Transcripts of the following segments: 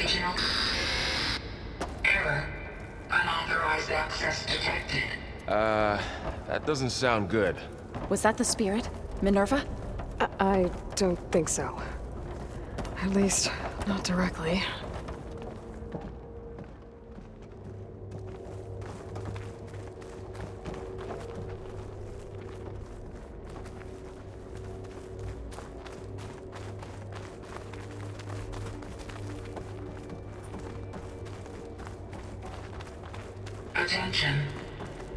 Original. Error. Unauthorized access detected. That doesn't sound good. Was that the spirit? Minerva? I don't think so. At least, not directly. Attention.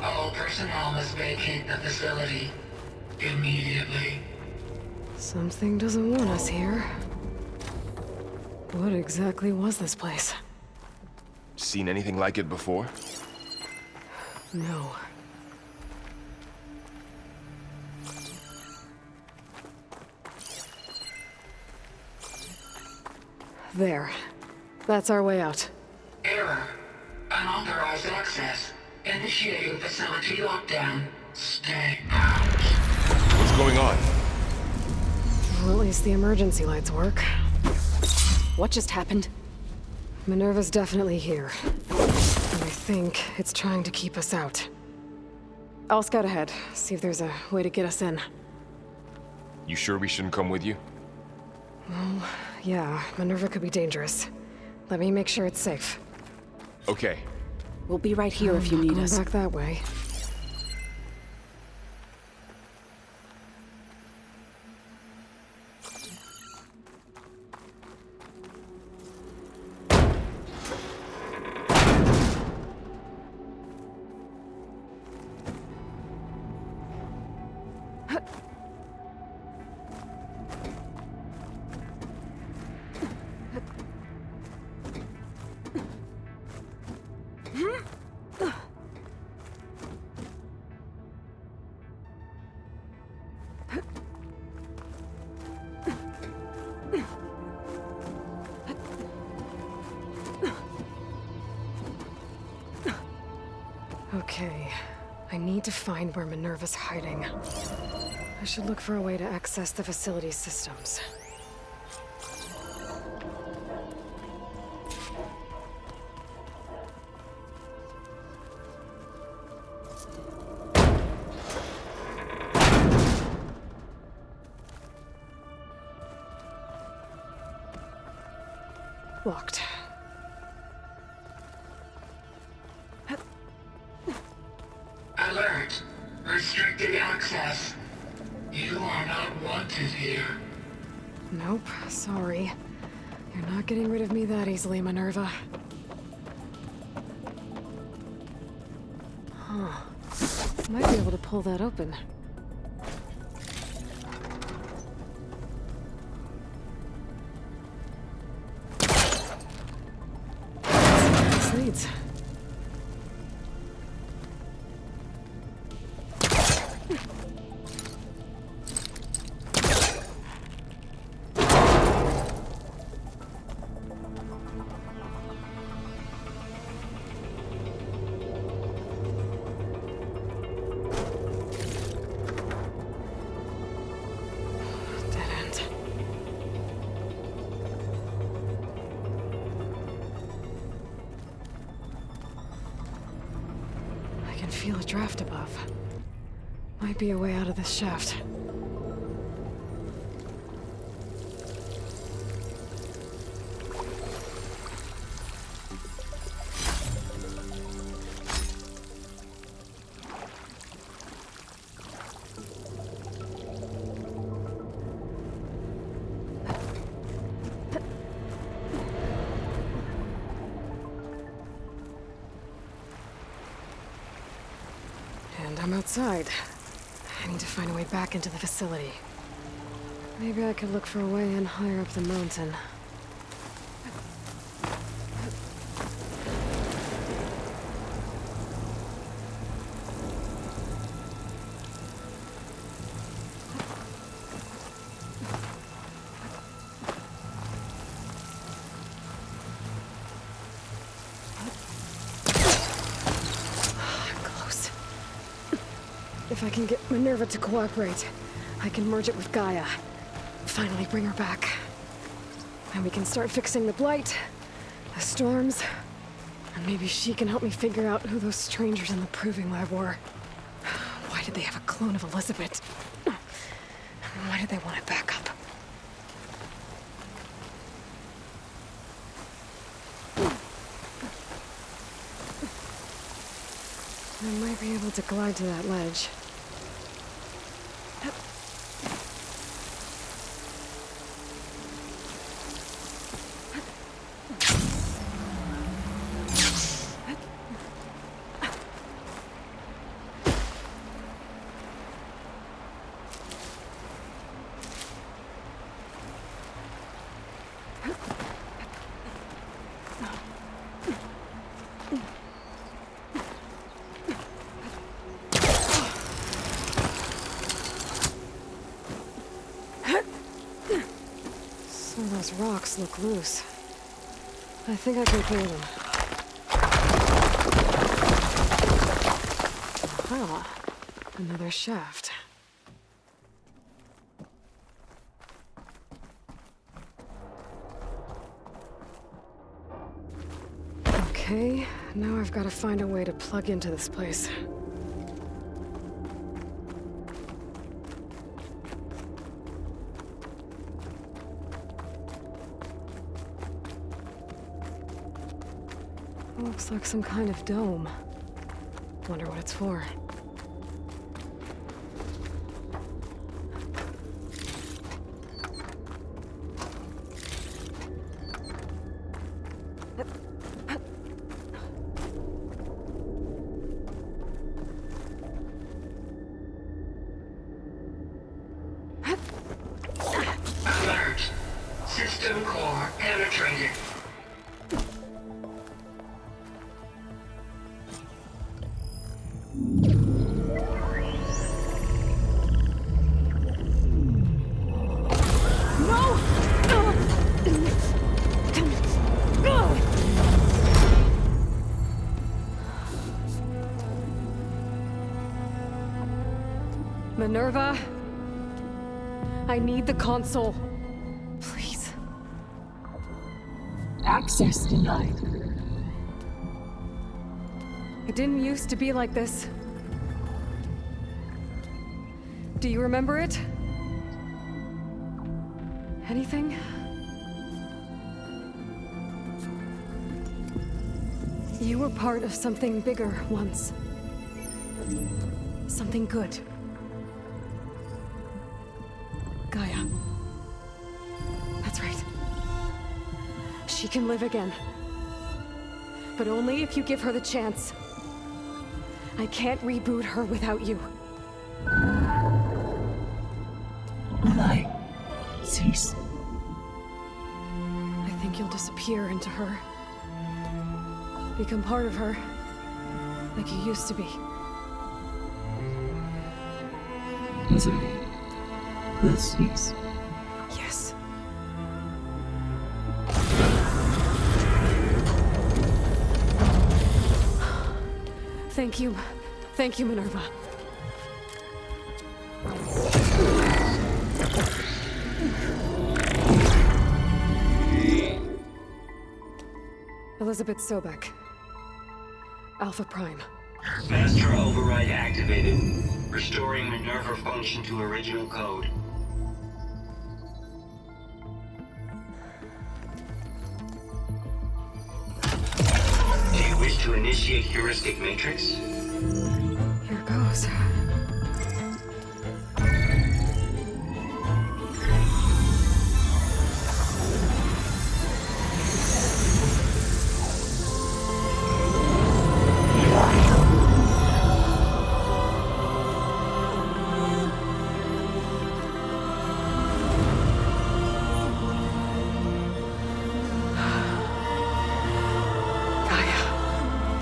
All personnel must vacate the facility immediately. Something doesn't want us here. What exactly was this place? Seen anything like it before? No. There. That's our way out. Error. Unauthorized access. Initiating facility lockdown. Stay out. What's going on? Well, at least the emergency lights work. What just happened? Minerva's definitely here. And I think it's trying to keep us out. I'll scout ahead, see if there's a way to get us in. You sure we shouldn't come with you? Well, yeah, Minerva could be dangerous. Let me make sure it's safe. Okay. We'll be right here if you need us. Back that way. Okay, I need to find where Minerva's hiding. I should look for a way to access the facility's systems. Locked. Alert. Restricted access. You are not wanted here. Nope, sorry. You're not getting rid of me that easily, Minerva. Huh. Might be able to pull that open. This leads. I can feel a draft above. Might be a way out of this shaft. And I'm outside. I need to find a way back into the facility. Maybe I could look for a way in higher up the mountain. If I can get Minerva to cooperate, I can merge it with Gaia. Finally bring her back. And we can start fixing the Blight The storms. And maybe she can help me figure out who those strangers in the proving lab were. Why did they have a clone of Elizabeth? Why did they want it back up? I might be able to glide to that ledge. Some of those rocks look loose. I think I can clear them. Aha! Another shaft. Okay, now I've got to find a way to plug into this place. Looks like some kind of dome. Wonder what it's for. Alert. System core penetrated. Minerva, I need the console. Please. Access denied. It didn't used to be like this. Do you remember it? Anything? You were part of something bigger once. Something good. Gaia. That's right. She can live again. But only if you give her the chance. I can't reboot her without you. Light. Cease. I think you'll disappear into her. Become part of her. Like you used to be. Desiree. Will cease. Yes. Thank you. Thank you, Minerva. Elizabeth Sobek. Alpha Prime. Master override activated. Restoring Minerva function to original code. Do you wish to initiate heuristic matrix? Here goes.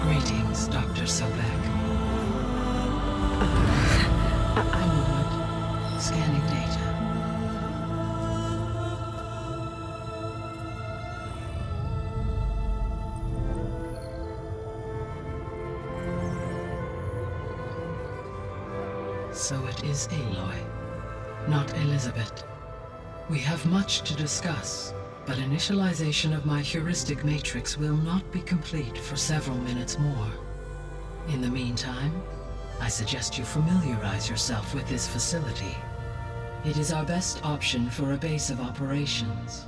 Greetings, Dr. Sobek. I'm Wood. Scanning data. So it is Aloy, not Elizabeth. We have much to discuss. But initialization of my heuristic matrix will not be complete for several minutes more. In the meantime, I suggest you familiarize yourself with this facility. It is our best option for a base of operations,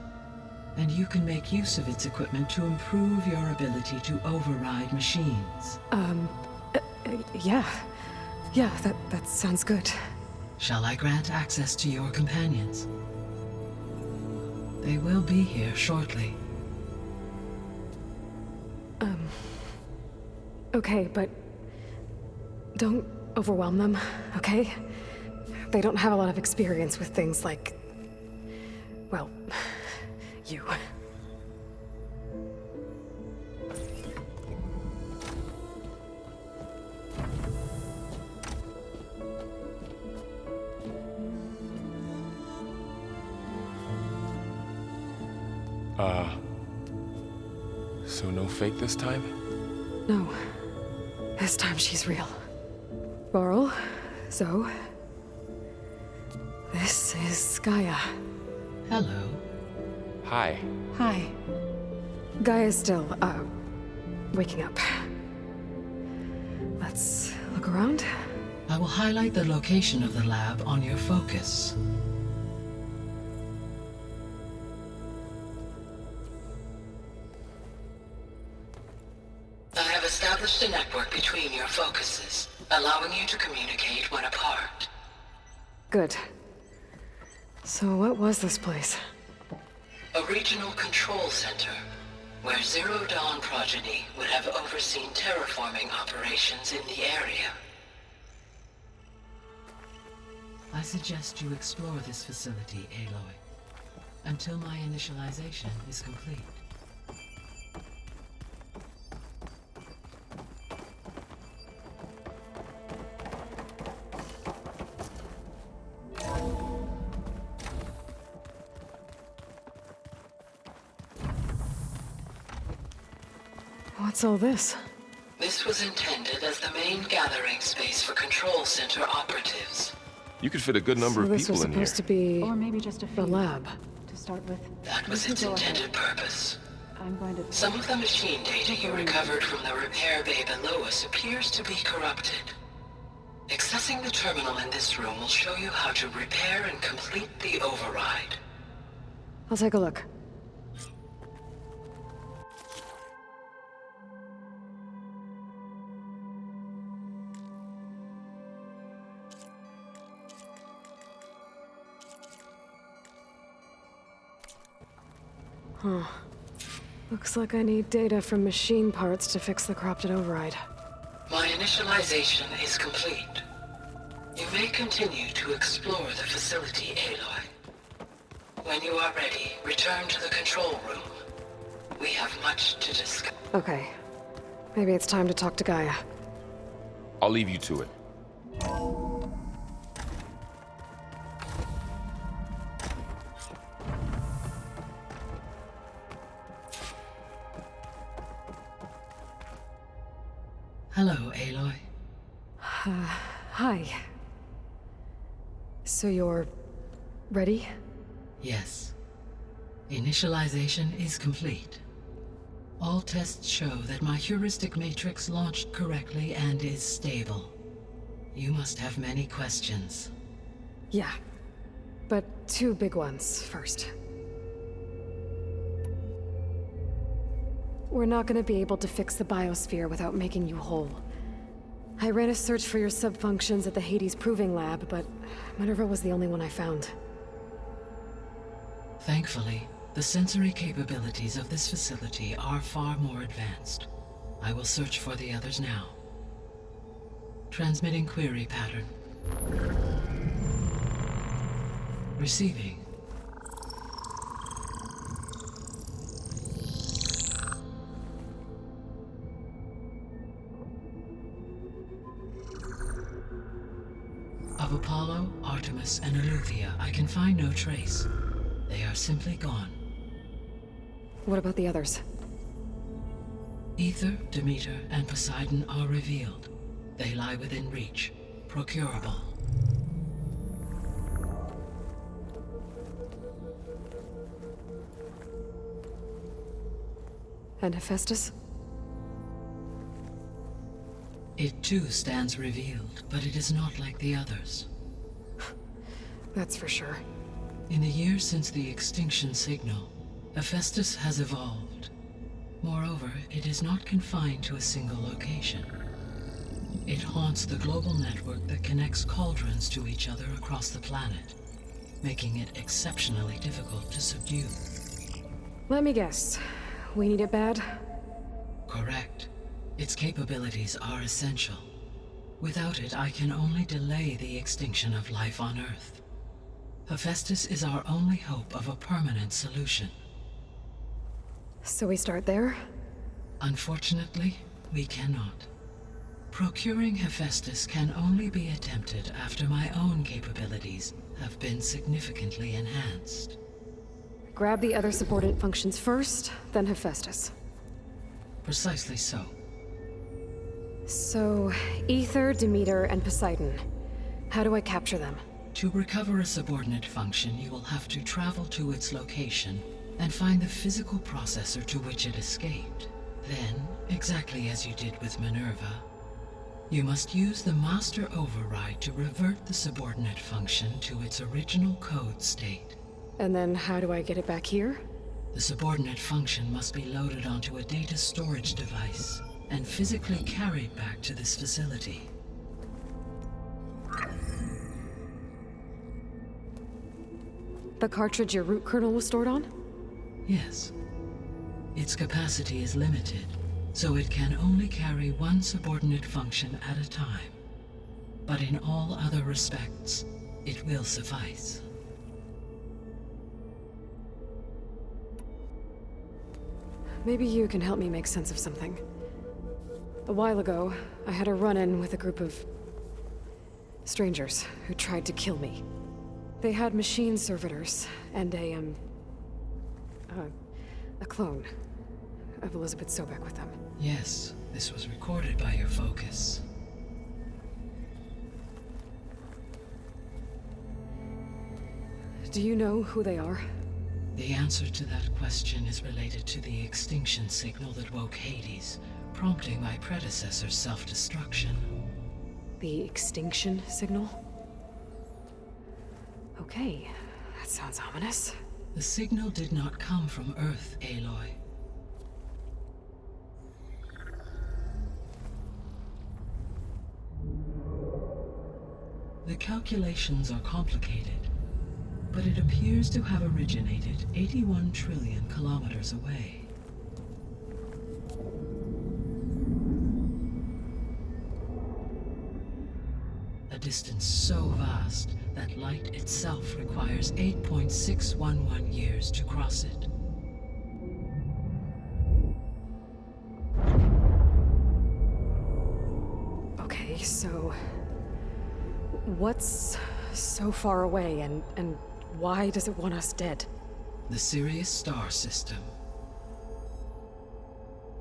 and you can make use of its equipment to improve your ability to override machines. Yeah. Yeah, that sounds good. Shall I grant access to your companions? They will be here shortly. Okay, but don't overwhelm them, okay? They don't have a lot of experience with things like, well, you. So no fake this time? No. This time she's real. Laurel, Zoe. This is Gaia. Hello. Hi. Hi. Gaia's still, waking up. Let's look around. I will highlight the location of the lab on your focus. I have established a network between your focuses, allowing you to communicate when apart. Good. So what was this place? A regional control center, where Zero Dawn progeny would have overseen terraforming operations in the area. I suggest you explore this facility, Aloy, until my initialization is complete. What's all this? This was intended as the main gathering space for control center operatives. You could fit a good number So of this was people in here. supposed to be Or maybe just a the few lab. to start with. That was You its go ahead. intended purpose. I'm going to. Some of the machine data you recovered from the repair bay below us appears to be corrupted. Accessing the terminal in this room will show you how to repair and complete the override. I'll take a look. Huh. Looks like I need data from machine parts to fix the corrupted override. My initialization is complete. You may continue to explore the facility, Aloy. When you are ready, return to the control room. We have much to discuss. Okay. Maybe it's time to talk to Gaia. I'll leave you to it. Hello, Aloy. Hi. So you're ready? Yes. Initialization is complete. All tests show that my heuristic matrix launched correctly and is stable. You must have many questions. Yeah. But two big ones first. We're not gonna be able to fix the biosphere without making you whole. I ran a search for your subfunctions at the Hades Proving Lab, but Minerva was the only one I found. Thankfully, the sensory capabilities of this facility are far more advanced. I will search for the others now. Transmitting query pattern. Receiving. Of Apollo, Artemis, and Eleuthia, I can find no trace. They are simply gone. What about the others? Ether, Demeter, and Poseidon are revealed. They lie within reach, procurable. And Hephaestus? It too stands revealed, but it is not like the others. That's for sure. In the years since the extinction signal, Hephaestus has evolved. Moreover, it is not confined to a single location. It haunts the global network that connects cauldrons to each other across the planet, making it exceptionally difficult to subdue. Let me guess. We need it bad? Correct. Its capabilities are essential. Without it, I can only delay the extinction of life on Earth. Hephaestus is our only hope of a permanent solution. So we start there? Unfortunately, we cannot. Procuring Hephaestus can only be attempted after my own capabilities have been significantly enhanced. Grab the other subordinate functions first, then Hephaestus. Precisely so. So, Ether, Demeter, and Poseidon. How do I capture them? To recover a subordinate function, you will have to travel to its location and find the physical processor to which it escaped. Then, exactly as you did with Minerva, you must use the master override to revert the subordinate function to its original code state. And then how do I get it back here? The subordinate function must be loaded onto a data storage device and physically carried back to this facility. The cartridge your root kernel was stored on? Yes. Its capacity is limited, so it can only carry one subordinate function at a time. But in all other respects, it will suffice. Maybe you can help me make sense of something. A while ago, I had a run-in with a group of strangers who tried to kill me. They had machine servitors and a clone of Elizabeth Sobek with them. Yes, this was recorded by your focus. Do you know who they are? The answer to that question is related to the extinction signal that woke Hades, prompting my predecessor's self-destruction. The extinction signal? Okay, that sounds ominous. The signal did not come from Earth, Aloy. The calculations are complicated, but it appears to have originated 81 trillion kilometers away. A distance so vast that light itself requires 8.611 years to cross it. Okay, so what's so far away and why does it want us dead? The Sirius star system.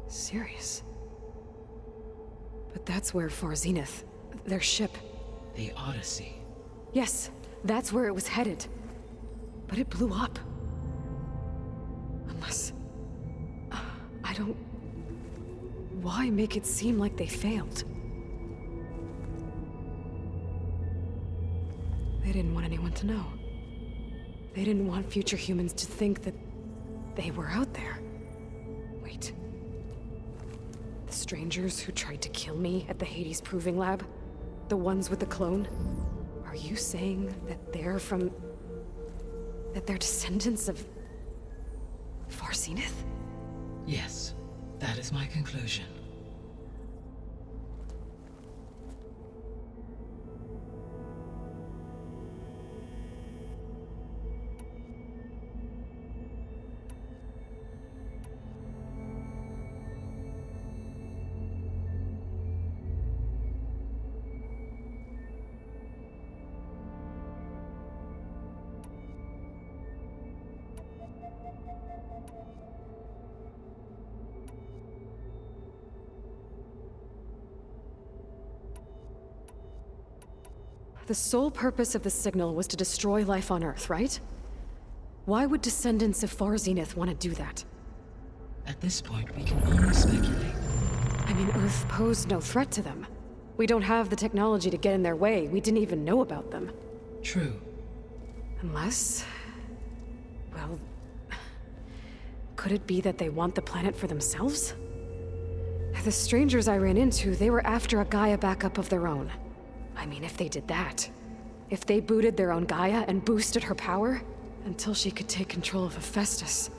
Sirius? But that's where Far Zenith, their ship. The Odyssey. Yes, that's where it was headed. But it blew up. Unless... I don't... Why make it seem like they failed? They didn't want anyone to know. They didn't want future humans to think that they were out there. Wait. The strangers who tried to kill me at the Hades Proving Lab? The ones with the clone? Are you saying that they're from... that they're descendants of... Far Zenith? Yes, that is my conclusion. The sole purpose of the signal was to destroy life on Earth, right? Why would descendants of Far Zenith want to do that? At this point, we can only speculate. I mean, Earth posed no threat to them. We don't have the technology to get in their way. We didn't even know about them. True. Unless... well... could it be that they want the planet for themselves? The strangers I ran into, they were after a Gaia backup of their own. I mean, if they did that... if they booted their own Gaia and boosted her power... until she could take control of Hephaestus.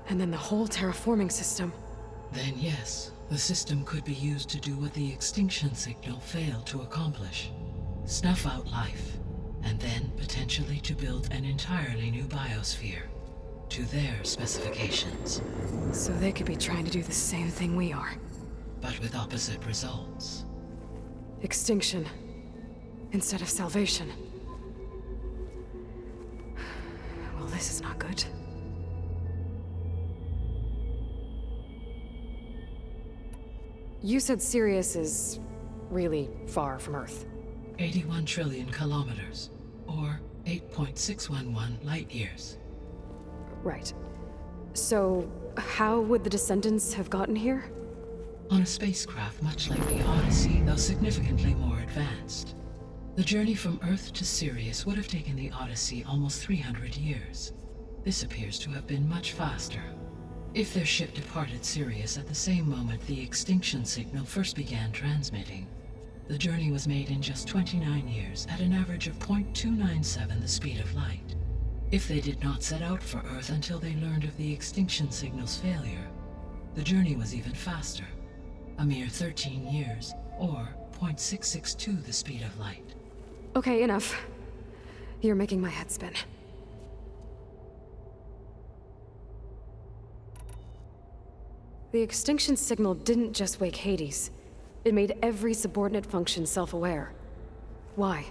And then the whole terraforming system. Then yes, the system could be used to do what the extinction signal failed to accomplish. Snuff out life, and then potentially to build an entirely new biosphere. To their specifications. So they could be trying to do the same thing we are. But with opposite results. Extinction. Instead of salvation. Well, this is not good. You said Sirius is really far from Earth. 81 trillion kilometers, or 8.611 light years. Right. So, how would the descendants have gotten here? On a spacecraft much like the Odyssey, though significantly more advanced. The journey from Earth to Sirius would have taken the Odyssey almost 300 years. This appears to have been much faster. If their ship departed Sirius at the same moment the extinction signal first began transmitting, the journey was made in just 29 years at an average of 0.297 the speed of light. If they did not set out for Earth until they learned of the extinction signal's failure, the journey was even faster, a mere 13 years, or 0.662 the speed of light. Okay, enough. You're making my head spin. The extinction signal didn't just wake Hades. It made every subordinate function self-aware. Why?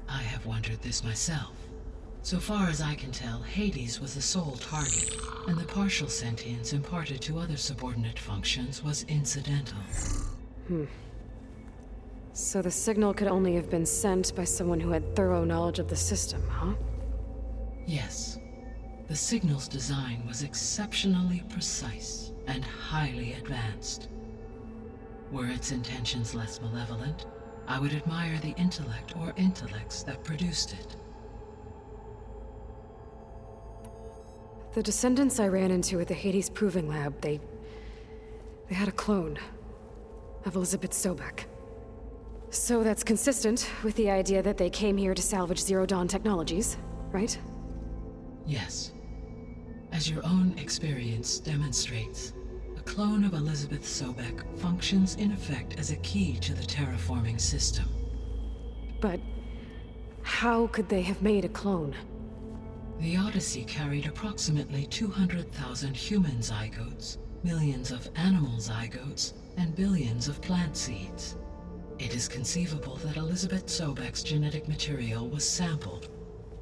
I have wondered this myself. So far as I can tell, Hades was the sole target, and the partial sentience imparted to other subordinate functions was incidental. So the signal could only have been sent by someone who had thorough knowledge of the system, huh? Yes. The signal's design was exceptionally precise and highly advanced. Were its intentions less malevolent, I would admire the intellect or intellects that produced it. The descendants I ran into at the Hades Proving Lab, they had a clone of Elizabeth Sobek. So that's consistent with the idea that they came here to salvage Zero Dawn technologies, right? Yes. As your own experience demonstrates, a clone of Elizabeth Sobek functions in effect as a key to the terraforming system. But how could they have made a clone? The Odyssey carried approximately 200,000 human zygotes, millions of animal zygotes, and billions of plant seeds. It is conceivable that Elizabeth Sobek's genetic material was sampled,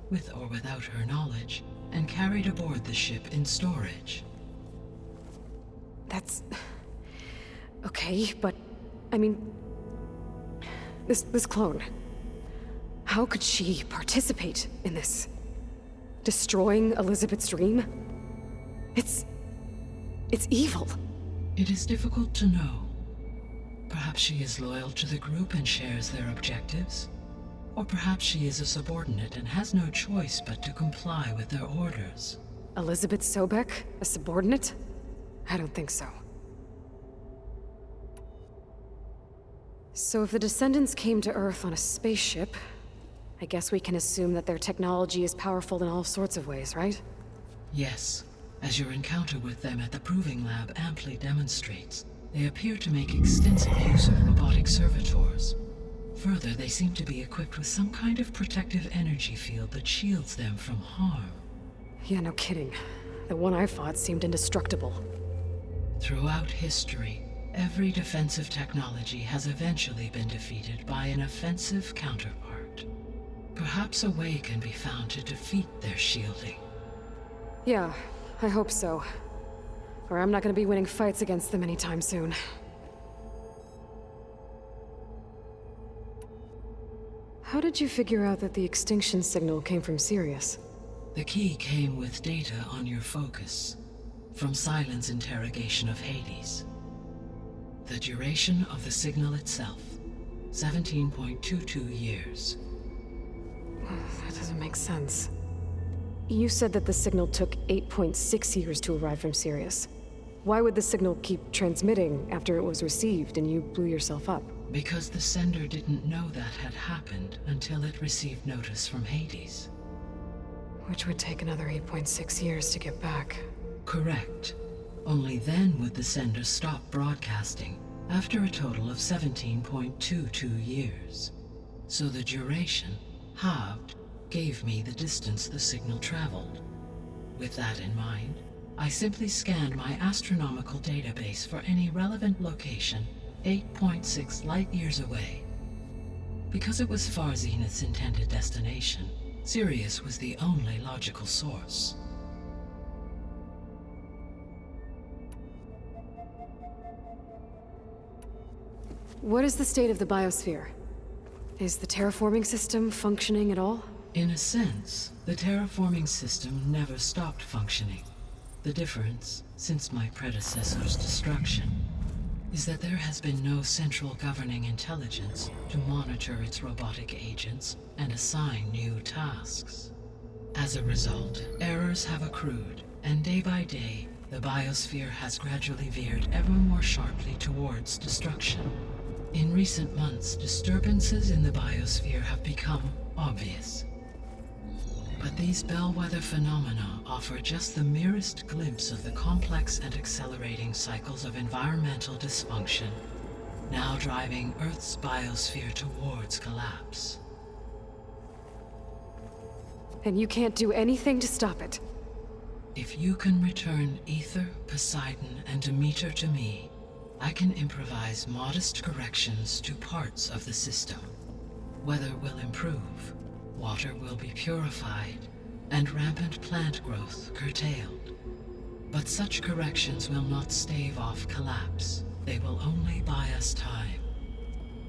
with or without her knowledge, and carried aboard the ship in storage. That's... okay, but... I mean... This clone... how could she participate in this? Destroying Elizabeth's dream? It's evil. It is difficult to know. Perhaps she is loyal to the group and shares their objectives. Or perhaps she is a subordinate and has no choice but to comply with their orders. Elizabeth Sobek, a subordinate? I don't think so. So if the descendants came to Earth on a spaceship, I guess we can assume that their technology is powerful in all sorts of ways, right? Yes. As your encounter with them at the Proving Lab amply demonstrates, they appear to make extensive use of robotic servitors. Further, they seem to be equipped with some kind of protective energy field that shields them from harm. Yeah, no kidding. The one I fought seemed indestructible. Throughout history, every defensive technology has eventually been defeated by an offensive counterpart. Perhaps a way can be found to defeat their shielding. Yeah, I hope so. Or I'm not gonna be winning fights against them anytime soon. How did you figure out that the extinction signal came from Sirius? The key came with data on your focus. from Silent's interrogation of Hades. The duration of the signal itself, 17.22 years. That doesn't make sense. You said that the signal took 8.6 years to arrive from Sirius. Why would the signal keep transmitting after it was received and you blew yourself up? Because the sender didn't know that had happened until it received notice from Hades. Which would take another 8.6 years to get back. Correct. Only then would the sender stop broadcasting after a total of 17.22 years. So the duration, halved, gave me the distance the signal traveled. With that in mind, I simply scanned my astronomical database for any relevant location 8.6 light-years away. Because it was Far Zenith's intended destination, Sirius was the only logical source. What is the state of the biosphere? Is the terraforming system functioning at all? In a sense, the terraforming system never stopped functioning. The difference, since my predecessor's destruction, is that there has been no central governing intelligence to monitor its robotic agents and assign new tasks. As a result, errors have accrued, and day by day, the biosphere has gradually veered ever more sharply towards destruction. In recent months, disturbances in the biosphere have become obvious. But these bellwether phenomena offer just the merest glimpse of the complex and accelerating cycles of environmental dysfunction, now driving Earth's biosphere towards collapse. And you can't do anything to stop it? If you can return Ether, Poseidon, and Demeter to me, I can improvise modest corrections to parts of the system. Weather will improve, water will be purified, and rampant plant growth curtailed. But such corrections will not stave off collapse. They will only buy us time.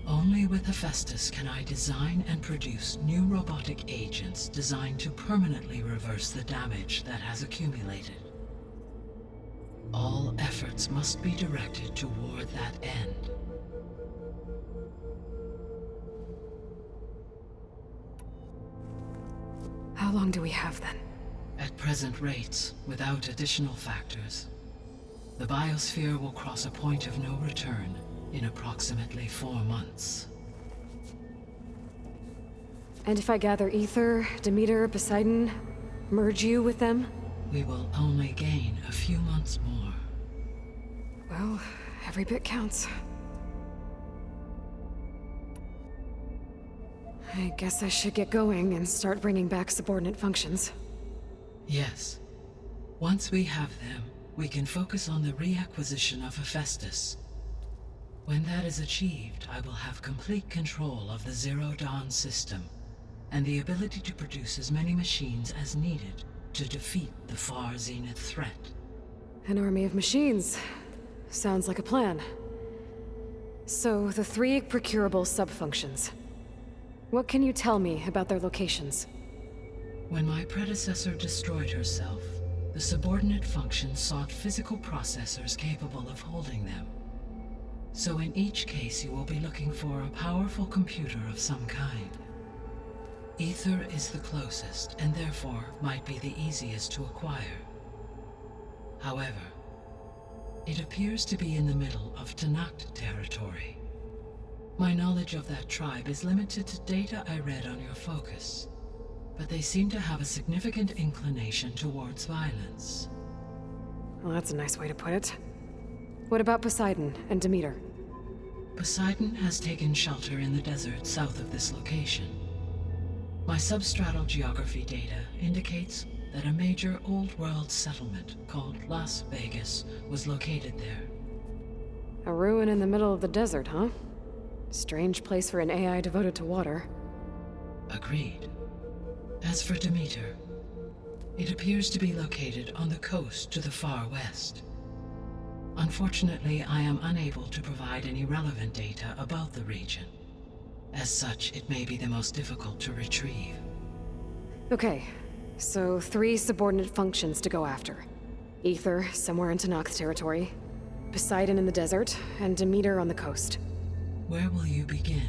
Only with Hephaestus can I design and produce new robotic agents designed to permanently reverse the damage that has accumulated. All efforts must be directed toward that end. How long do we have then? At present rates, without additional factors, the biosphere will cross a point of no return in approximately 4 months. And if I gather Ether, Demeter, Poseidon, merge you with them? We will only gain a few months more. Well, every bit counts. I guess I should get going and start bringing back subordinate functions. Yes. Once we have them, we can focus on the reacquisition of Hephaestus. When that is achieved, I will have complete control of the Zero Dawn system, and the ability to produce as many machines as needed to defeat the Far Zenith threat. An army of machines. Sounds like a plan. So, the 3 procurable sub-functions. What can you tell me about their locations? When my predecessor destroyed herself, the subordinate functions sought physical processors capable of holding them. So in each case you will be looking for a powerful computer of some kind. Ether is the closest, and therefore might be the easiest to acquire. However, it appears to be in the middle of Tanakh territory. My knowledge of that tribe is limited to data I read on your focus, but they seem to have a significant inclination towards violence. Well, that's a nice way to put it. What about Poseidon and Demeter? Poseidon has taken shelter in the desert south of this location. My substratal geography data indicates that a major old-world settlement called Las Vegas was located there. A ruin in the middle of the desert, huh? Strange place for an AI devoted to water. Agreed. As for Demeter, it appears to be located on the coast to the far west. Unfortunately, I am unable to provide any relevant data about the region. As such, it may be the most difficult to retrieve. Okay, so 3 subordinate functions to go after. Ether somewhere in Tanakh territory, Poseidon in the desert, and Demeter on the coast. Where will you begin?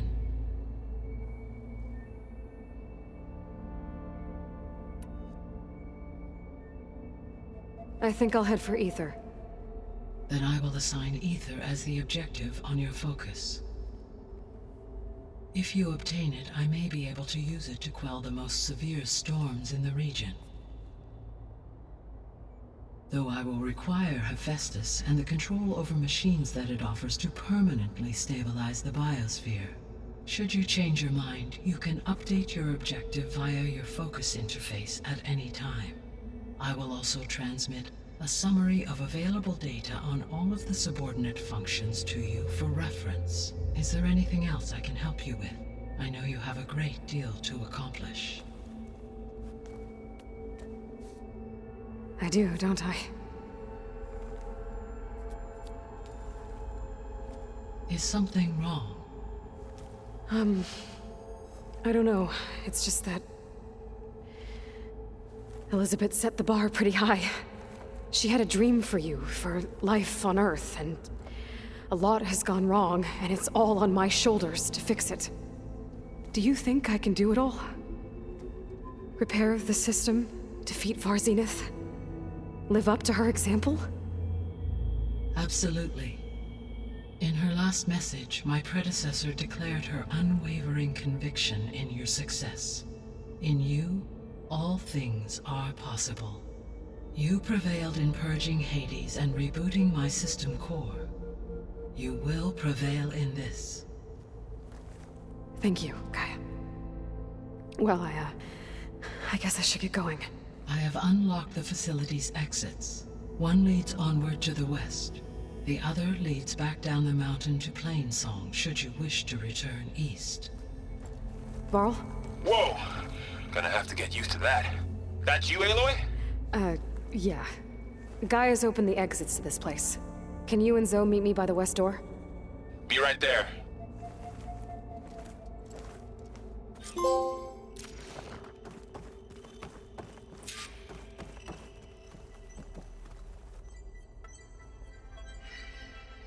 I think I'll head for Ether. Then I will assign Ether as the objective on your focus. If you obtain it, I may be able to use it to quell the most severe storms in the region. Though I will require Hephaestus and the control over machines that it offers to permanently stabilize the biosphere. Should you change your mind, you can update your objective via your focus interface at any time. I will also transmit a summary of available data on all of the subordinate functions to you for reference. Is there anything else I can help you with? I know you have a great deal to accomplish. I do, don't I? Is something wrong? I don't know. It's just that Elizabeth set the bar pretty high. She had a dream for you, for life on Earth, and a lot has gone wrong, and it's all on my shoulders to fix it. Do you think I can do it all? Repair the system, defeat Varzenith, live up to her example? Absolutely. In her last message, my predecessor declared her unwavering conviction in your success. In you, all things are possible. You prevailed in purging Hades and rebooting my system core. You will prevail in this. Thank you, Gaia. Well, I guess I should get going. I have unlocked the facility's exits. One leads onward to the west. The other leads back down the mountain to Plainsong, should you wish to return east. Varl? Whoa! Gonna have to get used to that. That's you, Aloy? Yeah. Gaia's opened the exits to this place. Can you and Zoe meet me by the west door? Be right there.